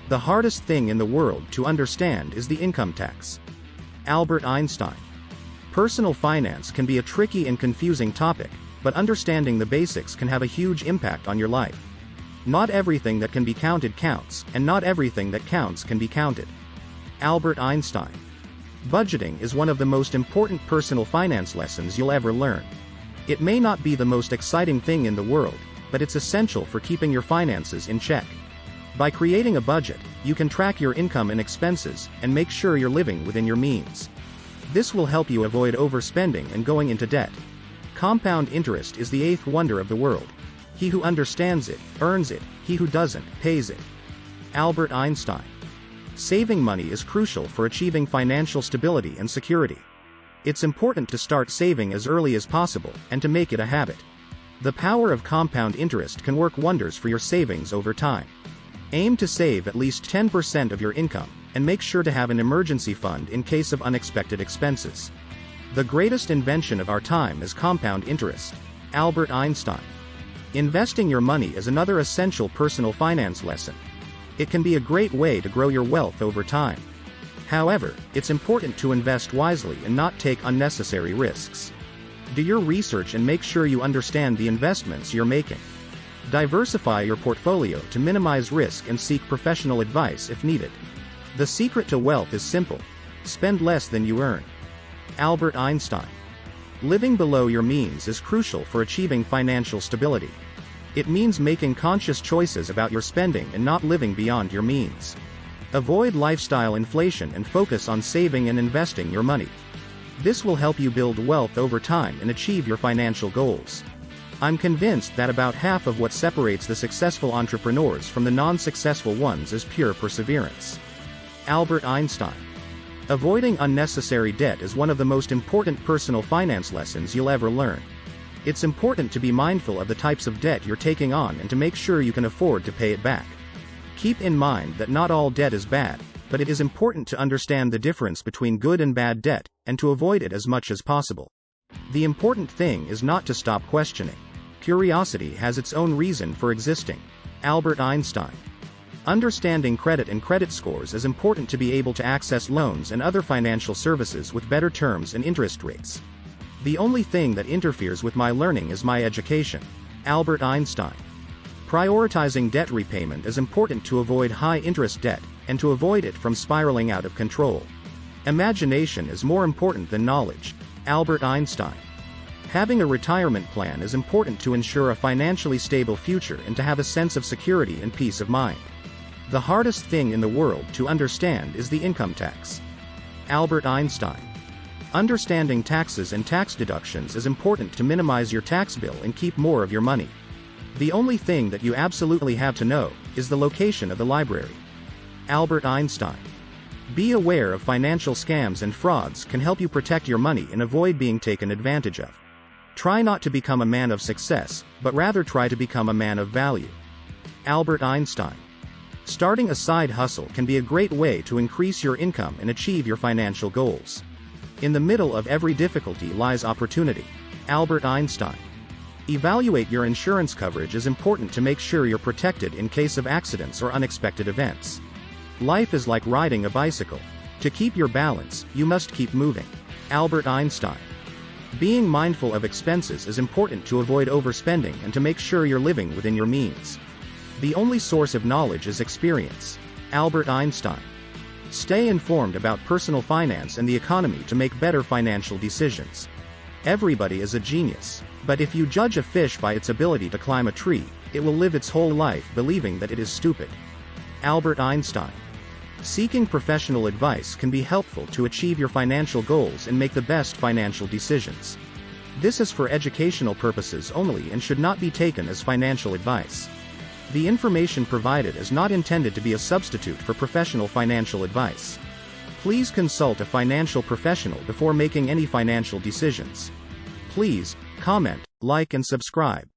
The hardest thing in the world to understand is the income tax. Albert Einstein. Personal finance can be a tricky and confusing topic, but understanding the basics can have a huge impact on your life. Not everything that can be counted counts, and not everything that counts can be counted. Albert Einstein. Budgeting is one of the most important personal finance lessons you'll ever learn. It may not be the most exciting thing in the world, but it's essential for keeping your finances in check. By creating a budget, you can track your income and expenses, and make sure you're living within your means. This will help you avoid overspending and going into debt. Compound interest is the eighth wonder of the world. He who understands it, earns it, he who doesn't, pays it. Albert Einstein. Saving money is crucial for achieving financial stability and security. It's important to start saving as early as possible, and to make it a habit. The power of compound interest can work wonders for your savings over time. Aim to save at least 10% of your income, and make sure to have an emergency fund in case of unexpected expenses. The greatest invention of our time is compound interest. Albert Einstein. Investing your money is another essential personal finance lesson. It can be a great way to grow your wealth over time. However, it's important to invest wisely and not take unnecessary risks. Do your research and make sure you understand the investments you're making. Diversify your portfolio to minimize risk and seek professional advice if needed. The secret to wealth is simple. Spend less than you earn. Albert Einstein. Living below your means is crucial for achieving financial stability. It means making conscious choices about your spending and not living beyond your means. Avoid lifestyle inflation and focus on saving and investing your money. This will help you build wealth over time and achieve your financial goals. I'm convinced that about half of what separates the successful entrepreneurs from the non-successful ones is pure perseverance. Albert Einstein. Avoiding unnecessary debt is one of the most important personal finance lessons you'll ever learn. It's important to be mindful of the types of debt you're taking on and to make sure you can afford to pay it back. Keep in mind that not all debt is bad, but it is important to understand the difference between good and bad debt, and to avoid it as much as possible. The important thing is not to stop questioning. Curiosity has its own reason for existing. Albert Einstein. Understanding credit and credit scores is important to be able to access loans and other financial services with better terms and interest rates. The only thing that interferes with my learning is my education. Albert Einstein. Prioritizing debt repayment is important to avoid high-interest debt, and to avoid it from spiraling out of control. Imagination is more important than knowledge. Albert Einstein. Having a retirement plan is important to ensure a financially stable future and to have a sense of security and peace of mind. The hardest thing in the world to understand is the income tax. Albert Einstein. Understanding taxes and tax deductions is important to minimize your tax bill and keep more of your money. The only thing that you absolutely have to know is the location of the library. Albert Einstein. Be aware of financial scams and frauds can help you protect your money and avoid being taken advantage of. Try not to become a man of success, but rather try to become a man of value. Albert Einstein. Starting a side hustle can be a great way to increase your income and achieve your financial goals. In the middle of every difficulty lies opportunity. Albert Einstein. Evaluate your insurance coverage is important to make sure you're protected in case of accidents or unexpected events. Life is like riding a bicycle. To keep your balance, you must keep moving. Albert Einstein. Being mindful of expenses is important to avoid overspending and to make sure you're living within your means. The only source of knowledge is experience. Albert Einstein. Stay informed about personal finance and the economy to make better financial decisions. Everybody is a genius, but if you judge a fish by its ability to climb a tree, it will live its whole life believing that it is stupid. Albert Einstein. Seeking professional advice can be helpful to achieve your financial goals and make the best financial decisions. This is for educational purposes only and should not be taken as financial advice. The information provided is not intended to be a substitute for professional financial advice. Please consult a financial professional before making any financial decisions. Please, comment, like and subscribe.